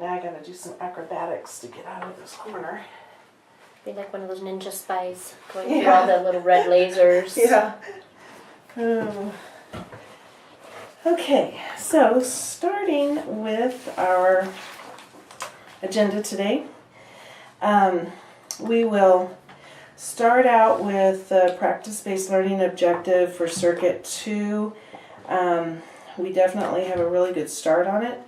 Now I gotta do some acrobatics to get out of this corner. Be like one of those ninja spies going through all the little red lasers. Yeah. Okay, so starting with our agenda today, we will start out with the practice-based learning objective for Circuit 2. We definitely have a really good start on it,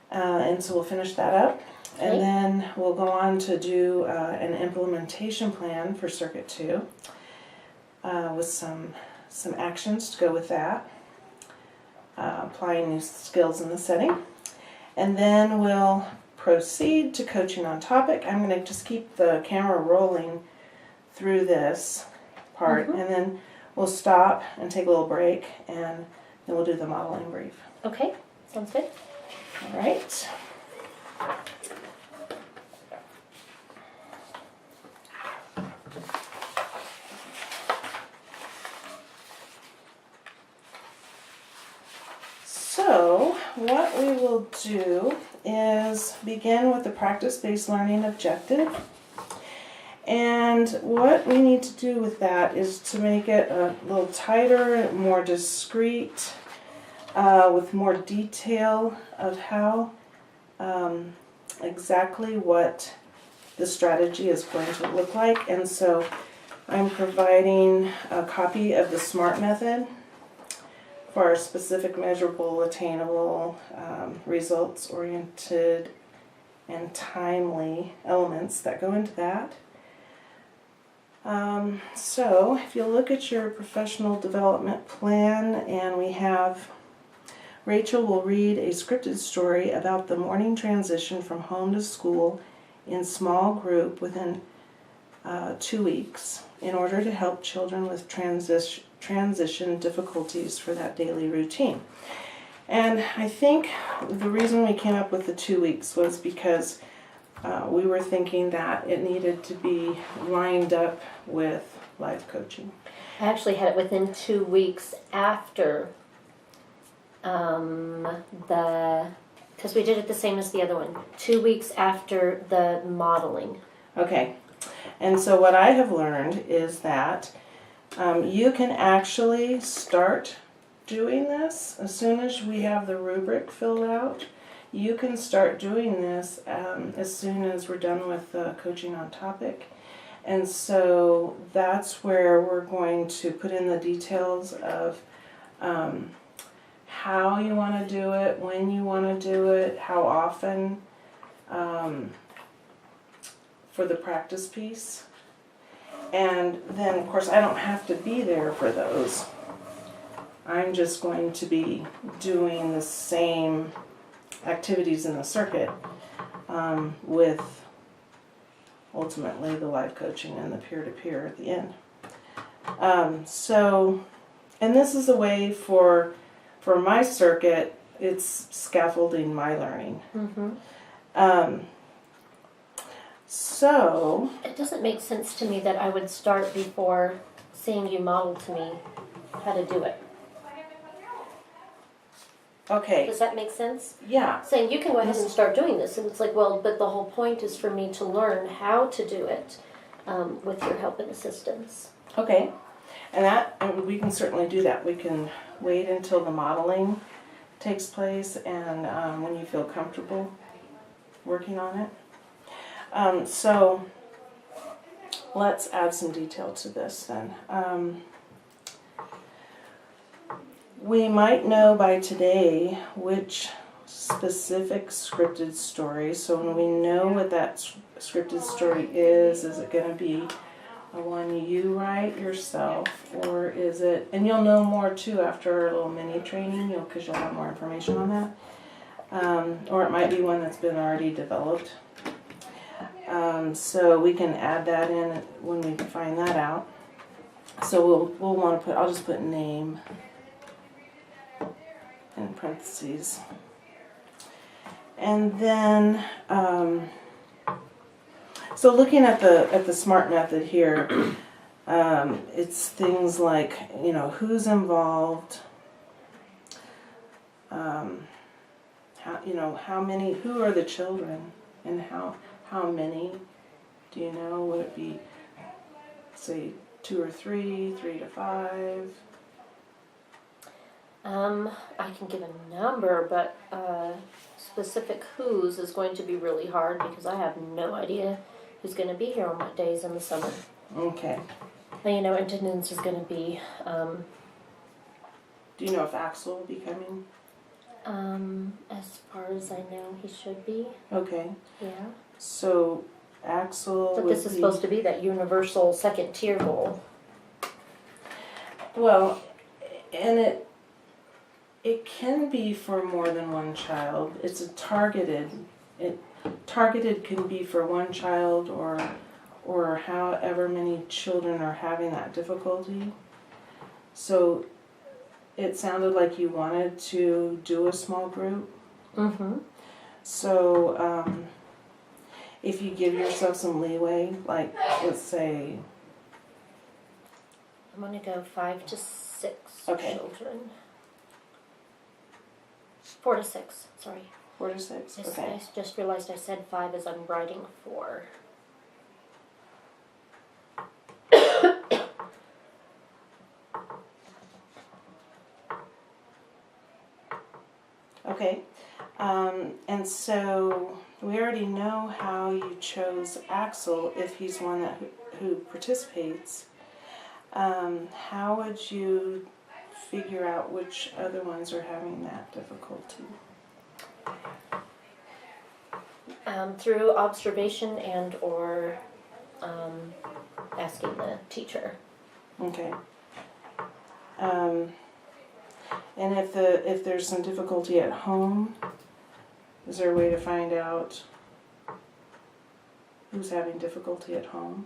and so we'll finish that up. Okay. And then we'll go on to do an implementation plan for Circuit 2 with some actions to go with that, applying new skills in the setting. And then we'll proceed to coaching on topic. I'm going to just keep the camera rolling through this part, and then we'll stop and take a little break, and then we'll do the modeling brief. Okay, sounds good. All right. So what we will do is begin with the practice-based learning objective. And what we need to do with that is to make it a little tighter, more discreet, with more detail of how exactly what the strategy is going to look like. And so I'm providing a copy of the SMART method for our specific, measurable, attainable, results-oriented, and timely elements that go into that. So if you look at your professional development plan, and we have Rachel will read a scripted story about the morning transition from home to school in small group within 2 weeks in order to help children with transition difficulties for that daily routine. And I think the reason we came up with the 2 weeks was because we were thinking that it needed to be lined up with life coaching. I actually had it within 2 weeks after because we did it the same as the other one. 2 weeks after the modeling. Okay, and so what I have learned is that you can actually start doing this as soon as we have the rubric filled out. You can start doing this as soon as we're done with coaching on topic. And so that's where we're going to put in the details of how you want to do it, when you want to do it, how often, for the practice piece. And then, of course, I don't have to be there for those. I'm just going to be doing the same activities in the circuit with ultimately the life coaching and the peer-to-peer at the end. And this is a way for my circuit, it's scaffolding my learning. So it doesn't make sense to me that I would start before seeing you model to me how to do it. Okay. Does that make sense? Yeah. Saying you can go ahead and start doing this, and it's like, well, but the whole point is for me to learn how to do it with your help and assistance. Okay. And we can certainly do that. We can wait until the modeling takes place and when you feel comfortable working on it. So let's add some detail to this then. We might know by today which specific scripted story. So when we know what that scripted story is it going to be a one you write yourself, or is it, and you'll know more too after a little mini training, because you'll have more information on that, or it might be one that's been already developed. So we can add that in when we find that out. So we'll want to put, I'll just put name in parentheses. And then, so looking at the SMART method here, it's things like, who's involved, how many, who are the children, and how many, do you know? Would it be, say, 2 or 3, 3 to 5? I can give a number, but specific who's is going to be really hard because I have no idea who's going to be here on what days in the summer. Okay. And, attendance is going to be, Do you know if Axel will be coming? as far as I know, he should be. Okay. Yeah. So Axel But would this is be, supposed to be that universal second tier goal. well, and it can be for more than one child. It's a targeted. Targeted can be for one child or however many children are having that difficulty. So it sounded like you wanted to do a small group. Mm-hmm. So if you give yourself some leeway, like let's say, I'm going to go 5 to 6 Okay. children. 4 to 6, sorry. 4 to 6. I Okay. just realized I said 5 as I'm writing 4. Okay. And so we already know how you chose Axel if he's one that who participates. How would you figure out which other ones are having that difficulty? Through observation and or asking the teacher. Okay. And if there's some difficulty at home, is there a way to find out who's having difficulty at home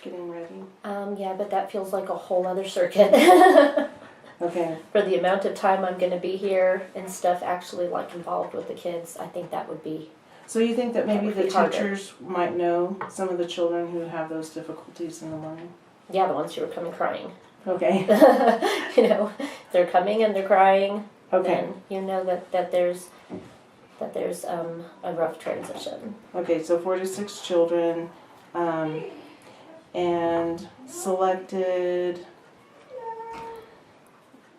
getting ready? Yeah, but that feels like a whole other circuit. Okay. For the amount of time I'm going to be here and stuff actually like involved with the kids, I think that would be. So you think that maybe That would the be harder. teachers might know some of the children who have those difficulties in the morning? Yeah, the ones who are coming crying. Okay. They're coming and they're crying. Okay. Then you know that there's a rough transition. Okay, so 4 to 6 children, and selected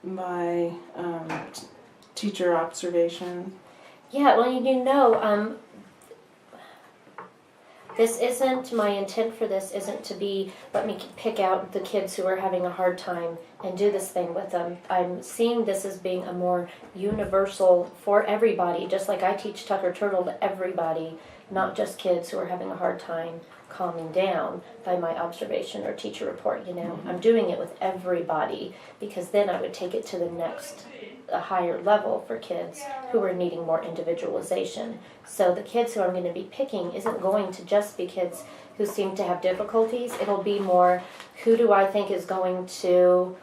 by teacher observation. Yeah, well, this isn't, my intent for this isn't to be, let me pick out the kids who are having a hard time and do this thing with them. I'm seeing this as being a more universal for everybody, just like I teach Tucker Turtle to everybody, not just kids who are having a hard time calming down by my observation or teacher report, Mm-hmm. I'm doing it with everybody because then I would take it to the next, a higher level for kids who are needing more individualization. So the kids who I'm going to be picking isn't going to just be kids who seem to have difficulties. It'll be more, who do I think is going to,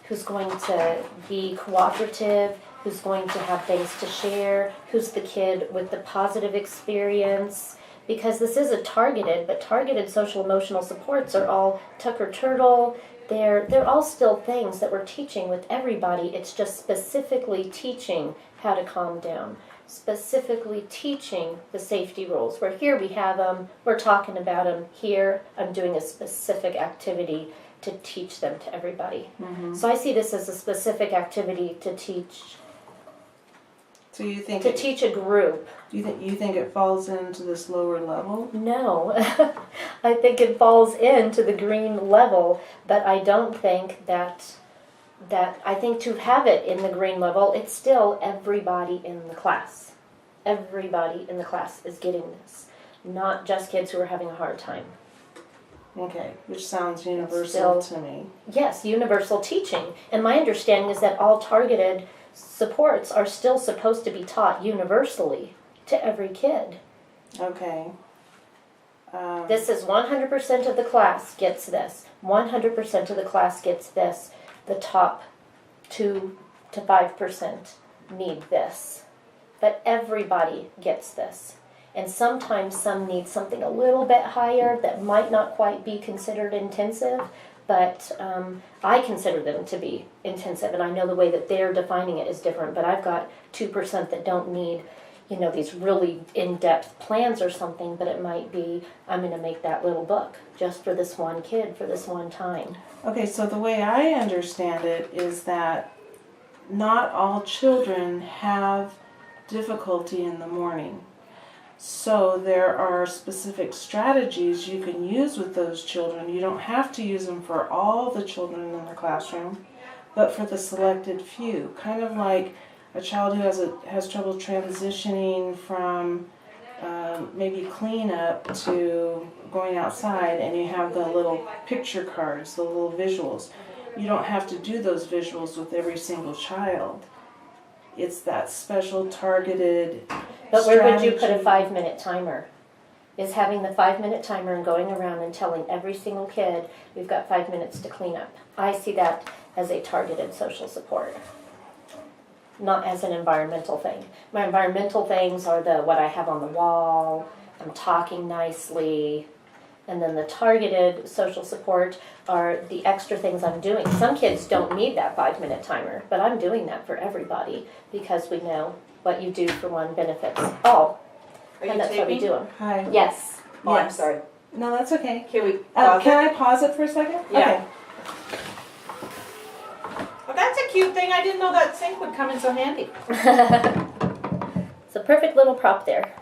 who's going to be cooperative, who's going to have things to share, who's the kid with the positive experience. Because this is but targeted social emotional supports are all Tucker Turtle. They're all still things that we're teaching with everybody. It's just specifically teaching how to calm down, specifically teaching the safety rules. Where here we have them, we're talking about them. Here I'm doing a specific activity to teach them to everybody. Mm-hmm. So I see this as a specific activity to teach. So you think teach a group. You think it falls into this lower level? No, I think it falls into the green level, but I don't think that I think to have it in the green level, it's still everybody in the class. Everybody in the class is getting this, not just kids who are having a hard time. Okay, which sounds universal to me. Yes, universal teaching. And my understanding is that all targeted supports are still supposed to be taught universally to every kid. Okay. This is 100% of the class gets this. 100% of the class gets this. The top 2 to 5% need this. But everybody gets this. And sometimes some need something a little bit higher that might not quite be considered intensive, but I consider them to be intensive, and I know the way that they're defining it is different, but I've got 2% that don't need, you know, these really in-depth plans or something, but it might be, I'm going to make that little book just for this one kid for this one time. Okay, so the way I understand it is that not all children have difficulty in the morning. So there are specific strategies you can use with those children. You don't have to use them for all the children in the classroom, but for the selected few. Kind of like a child who has trouble transitioning from maybe cleanup to going outside, and you have the little picture cards, the little visuals. You don't have to do those visuals with every single child. It's that special targeted But where would you put a strategy. 5-minute timer? Is having the 5-minute timer and going around and telling every single kid, we've got 5 minutes to clean up. I see that as a targeted social support, not as an environmental thing. My environmental things are what I have on the wall, I'm talking nicely, and then the targeted social support are the extra things I'm doing. Some kids don't need that 5-minute timer, but I'm doing that for everybody because we know what you do for one benefits all. Are And you that's why we taping? do them. Hi. Yes. Oh, I'm Yes. sorry. No, that's okay. Can we pause Can it? I pause it for a second? Yeah. Okay. Well, that's a cute thing. I didn't know that sink would come in so handy. It's a perfect little prop there.